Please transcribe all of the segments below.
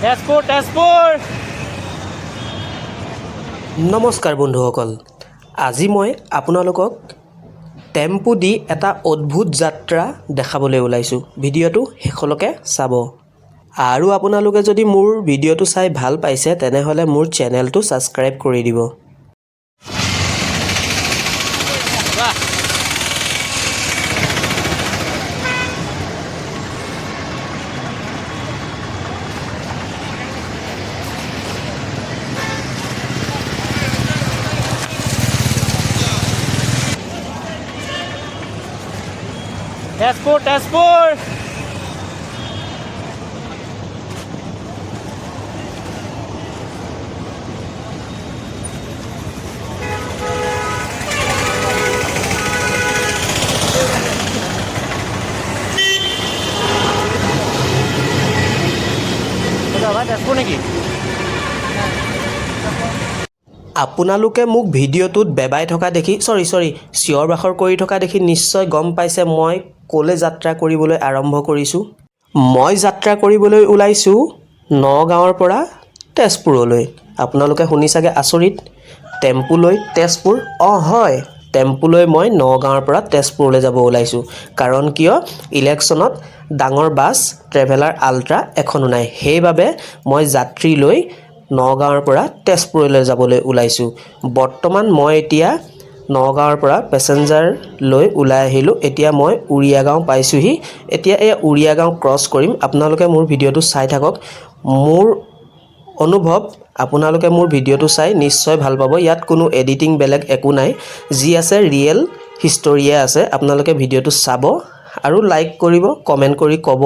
তেজপুৰ নমস্কাৰ বন্ধুসকল, আজি মই আপোনালোকক টেম্পু দি এটা অদ্ভুত যাত্ৰা দেখাবলৈ ওলাইছোঁ। ভিডিঅ'টো শেষলৈকে চাব। আৰু আপোনালোকে যদি মোৰ ভিডিঅ'টো চাই ভাল পাইছে তেনেহ'লে মোৰ চেনেলটো ছাবস্ক্ৰাইব কৰি দিব। তেজপুৰ নেকি? আপোনালোকে মোক ভিডিঅ'টোত বেবাই থকা দেখি চিঞৰ বাখৰ কৰি থকা দেখি নিশ্চয় গম পাইছে মই ক'লৈ যাত্ৰা কৰিবলৈ আৰম্ভ কৰিছোঁ। মই যাত্ৰা কৰিবলৈ ওলাইছোঁ নগাঁৱৰ পৰা তেজপুৰলৈ। আপোনালোকে শুনি চাগে আচৰিত, টেম্পুলৈ তেজপুৰ? হয়, টেম্পুলৈ মই নগাঁৱৰ পৰা তেজপুৰলৈ যাব ওলাইছোঁ। কাৰণ কিয়, ইলেকশ্যনত ডাঙৰ বাছ ট্ৰেভেলাৰ আল্ট্ৰা এখনো নাই। সেইবাবে মই যাত্ৰী লৈ নগাঁৱৰ পৰা তেজপুৰলৈ যাবলৈ ওলাইছোঁ। বৰ্তমান মই এতিয়া নগাঁৱৰ পৰা পেছেঞ্জাৰ লৈ ওলাই আহিলোঁ। এতিয়া মই উৰিয়া গাঁও পাইছোঁহি। এতিয়া এই উৰিয়া গাঁও ক্ৰছ কৰিম। আপোনালোকে মোৰ ভিডিঅ'টো চাই থাকক। মোৰ অনুভৱ আপোনালোকে মোৰ ভিডিঅ'টো চাই নিশ্চয় ভাল পাব। ইয়াত কোনো এডিটিং বেলেগ একো নাই, যি আছে ৰিয়েল হিষ্টৰীয়ে আছে। আপোনালোকে ভিডিঅ'টো চাব আৰু লাইক কৰিব, কমেণ্ট কৰি ক'ব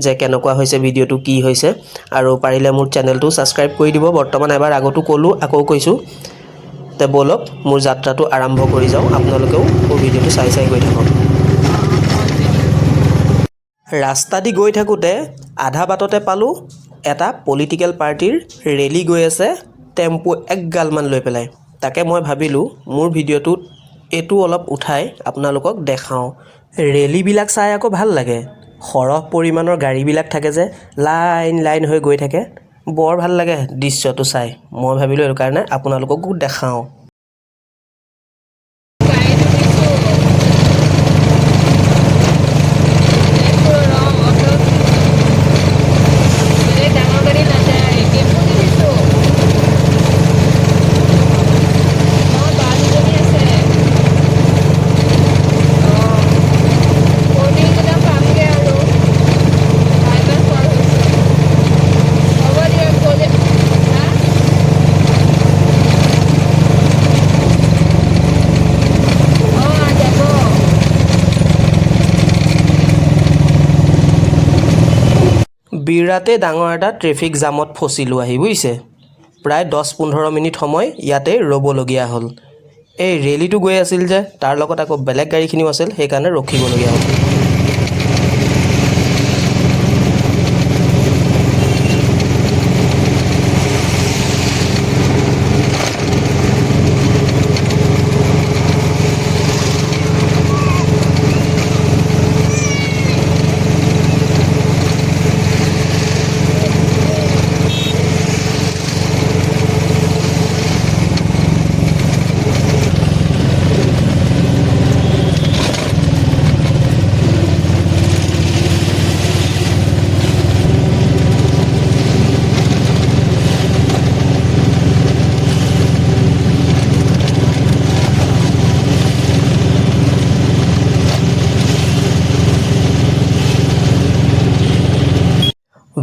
যে কেনেকুৱা হৈছে ভিডিঅ'টো, কি হৈছে, আৰু পাৰিলে মোৰ চেনেলটো ছাবস্ক্ৰাইব কৰি দিব। বৰ্তমান এবাৰ আগতো ক'লোঁ, আকৌ কৈছোঁ। তে ব'লক মোৰ যাত্ৰাটো আৰম্ভ কৰি যাওঁ। আপোনালোকেও মোৰ ভিডিঅ'টো চাই গৈ থাকক। ৰাস্তা দি গৈ থাকোঁতে আধা বাটতে পালোঁ এটা পলিটিকেল পাৰ্টিৰ ৰেলী গৈ আছে, টেম্পু একগালমান লৈ পেলাই। তাকে মই ভাবিলোঁ মোৰ ভিডিঅ'টোত এইটো অলপ উঠাই আপোনালোকক দেখাওঁ। ৰেলীবিলাক চাই আকৌ ভাল লাগে। সৰহ পৰিমাণৰ গাড়ীবিলাক থাকে যে, লাইন লাইন হৈ গৈ থাকে, বৰ ভাল লাগে দৃশ্যটো চাই। মই ভাবিলোঁ সেইটো কাৰণে আপোনালোককো দেখাওঁ। বিৰাটেই ডাঙৰ এটা ট্ৰেফিক জামত ফচিলোঁ আহি, বুজিছে। প্ৰায় 10-15 মিনিট সময় ইয়াতে ৰ'বলগীয়া হ'ল। এই ৰেলীটো গৈ আছিল যে, তাৰ লগত আকৌ বেলেগ গাড়ীখিনিও আছিল, সেইকাৰণে ৰখিবলগীয়া হ'ল।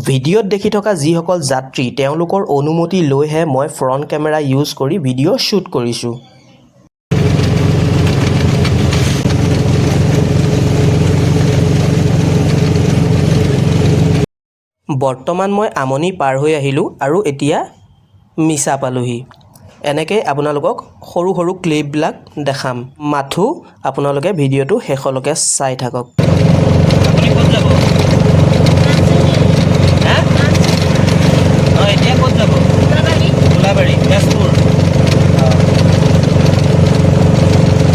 ভিডিঅ'ত দেখি থকা যিসকল যাত্ৰী, তেওঁলোকৰ অনুমতি লৈহে মই ফ্ৰণ্ট কেমেৰা ইউজ কৰি ভিডিঅ' শ্বুট কৰিছোঁ। বৰ্তমান মই আমনি পাৰ হৈ আহিলোঁ আৰু এতিয়া মিছা পালোহি। এনেকৈ আপোনালোকক সৰু সৰু ক্লিপবিলাক দেখাম। মাথো আপোনালোকে ভিডিঅ'টো শেষলৈকে চাই থাকক। আপুনি ক'ত যাব? এতিয়া ক'ত যাব? গোলাবাৰী, তেজপুৰ।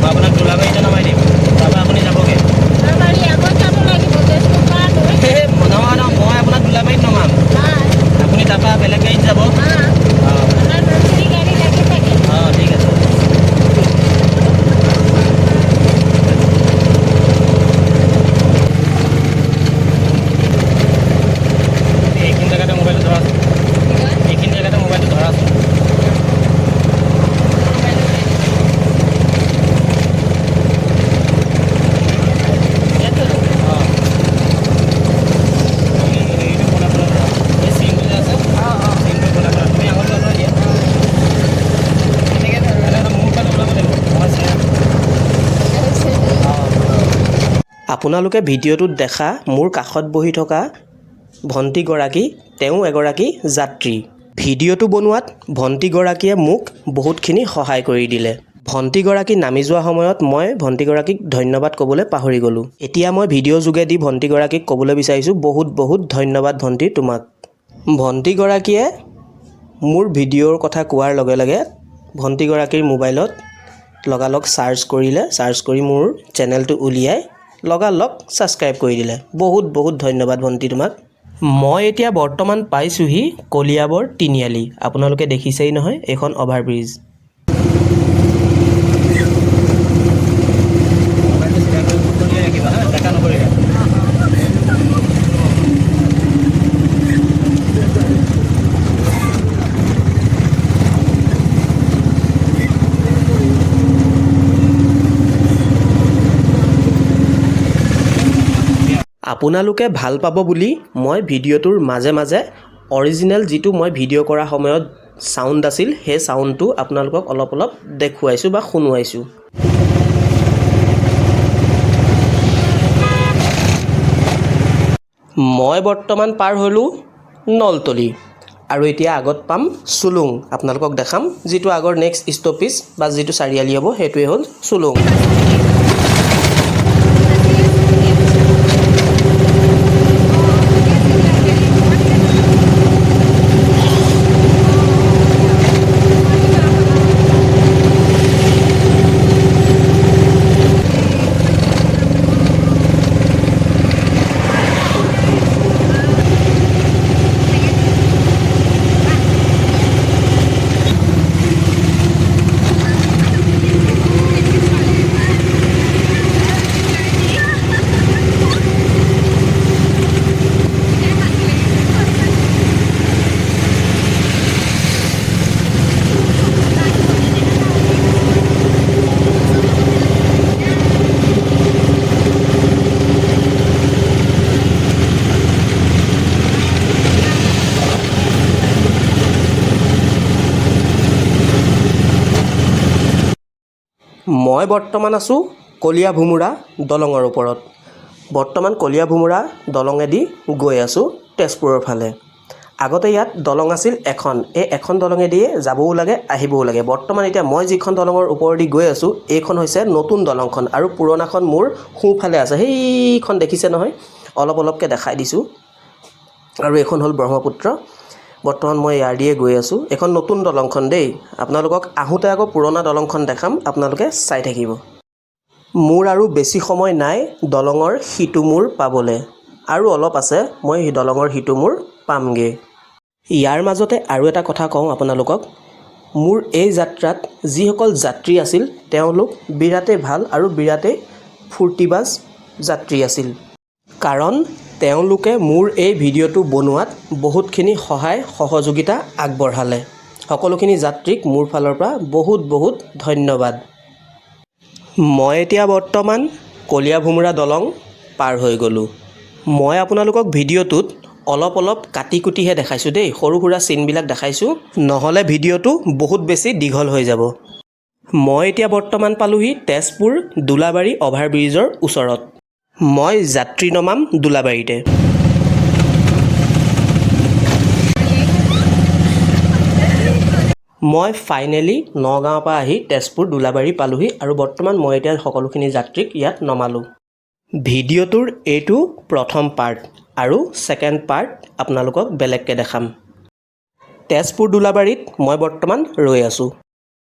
মই আপোনাক গোলাবাৰীতে নমাই দিম, তাৰপৰা আপুনি যাবগৈ। নহয়, মই আপোনাক গোলাবাৰীত নমাম, আপুনি আপোনালোকে ভিডিঅ'টোত দেখা মোৰ কাষত বহি থকা ভণ্টিগৰাকী তেওঁ এগৰাকী যাত্ৰী। ভিডিঅ'টো বনোৱাত ভণ্টিগৰাকীয়ে মোক বহুতখিনি সহায় কৰি দিলে। ভণ্টিগৰাকী নামি যোৱা সময়ত মই ভণ্টিগৰাকীক ধন্যবাদ ক'বলৈ পাহৰি গ'লোঁ। এতিয়া মই ভিডিঅ' যোগেদি ভণ্টিগৰাকীক ক'বলৈ বিচাৰিছোঁ বহুত বহুত ধন্যবাদ ভণ্টি তোমাক। ভণ্টিগৰাকীয়ে মোৰ ভিডিঅ'ৰ কথা কোৱাৰ লগে লগে ভণ্টিগৰাকীৰ মোবাইলত লগালগ চাৰ্চ কৰিলে, চাৰ্চ কৰি মোৰ চেনেলটো উলিয়াই লগালগ ছাবস্ক্ৰাইব কৰি দিলে। বহুত বহুত ধন্যবাদ ভণ্টি তোমাক। মই এতিয়া বৰ্তমান পাইছোঁহি কলিয়াবৰ তিনিআলি। আপোনালোকে দেখিছেই নহয় এইখন অভাৰব্ৰিজ। মোবাইলটো চিধা কৰি ফোনটো উলিয়াই ৰাখিবা হা, দেখা নকৰিবা। আপোনালোকে ভাল পাব বুলি মই ভিডিঅ'টোৰ মাজে মাজে অৰিজিনেল যিটো মই ভিডিঅ' কৰা সময়ত চাউণ্ড আছিল সেই চাউণ্ডটো আপোনালোকক অলপ অলপ দেখুৱাইছোঁ বা শুনুৱাইছোঁ। মই বৰ্তমান পাৰ হ'লোঁ নলতলি আৰু এতিয়া আগত পাম চুলুং। আপোনালোকক দেখাম যিটো আগৰ নেক্সট ষ্টপেজ বা যিটো চাৰিআলি হ'ব সেইটোৱে হ'ল চুলুং। মই বৰ্তমান আছোঁ কলীয়া ভোমোৰা দলঙৰ ওপৰত। বৰ্তমান কলীয়া ভোমোৰা দলঙেদি গৈ আছোঁ তেজপুৰৰ ফালে। আগতে ইয়াত দলং আছিল এখন, এই এখন দলঙেদিয়ে যাবও লাগে আহিবও লাগে। বৰ্তমান এতিয়া মই যিখন দলঙৰ ওপৰেদি গৈ আছোঁ এইখন হৈছে নতুন দলংখন আৰু পুৰণাখন মোৰ সোঁফালে আছে। সেইখন দেখিছে নহয়, অলপ অলপকৈ দেখাই দিছোঁ। আৰু এইখন হ'ল ব্ৰহ্মপুত্ৰ। বৰ্তমান মই ইয়াৰ দিয়ে গৈ আছোঁ। এইখন নতুন দলংখন দেই। আপোনালোকক আহোঁতে আকৌ পুৰণা দলংখন দেখাম, আপোনালোকে চাই থাকিব। মোৰ আৰু বেছি সময় নাই দলঙৰ সিটো মূৰ পাবলৈ, আৰু অলপ আছে মই সেই দলঙৰ সিটো মূৰ পামগৈ। ইয়াৰ মাজতে আৰু এটা কথা কওঁ আপোনালোকক, মোৰ এই যাত্ৰাত যিসকল যাত্ৰী আছিল তেওঁলোক বিৰাটেই ভাল আৰু বিৰাটেই ফূৰ্তিবাজ যাত্ৰী আছিল। কাৰণ তেওঁলোকে মোৰ এই ভিডিঅ'টো বনোৱাত বহুতখিনি সহায় সহযোগিতা আগবঢ়ালে। সকলোখিনি যাত্ৰীক মোৰ ফালৰ পৰা বহুত বহুত ধন্যবাদ। মই এতিয়া বৰ্তমান কলীয়া ভোমোৰা দলং পাৰ হৈ গ'লোঁ। মই আপোনালোকক ভিডিঅ'টোত অলপ অলপ কাটি কুটিহে দেখাইছোঁ দেই, সৰু সুৰা চিনবিলাক দেখাইছোঁ, নহ'লে ভিডিঅ'টো বহুত বেছি দীঘল হৈ যাব। মই এতিয়া বৰ্তমান পালোঁহি তেজপুৰ দোলাবাৰী অভাৰব্ৰিজৰ ওচৰত। মই যাত্ৰী নমাম দোলাবাৰীতে। মই ফাইনেলি নগাঁৱৰ পৰা আহি তেজপুৰ দোলাবাৰী পালোঁহি আৰু বৰ্তমান মই এতিয়া সকলোখিনি যাত্ৰীক ইয়াত নমালোঁ। ভিডিঅ'টোৰ এইটো প্ৰথম পাৰ্ট আৰু ছেকেণ্ড পাৰ্ট আপোনালোকক বেলেগকৈ দেখাম। তেজপুৰ দোলাবাৰীত মই বৰ্তমান ৰৈ আছোঁ।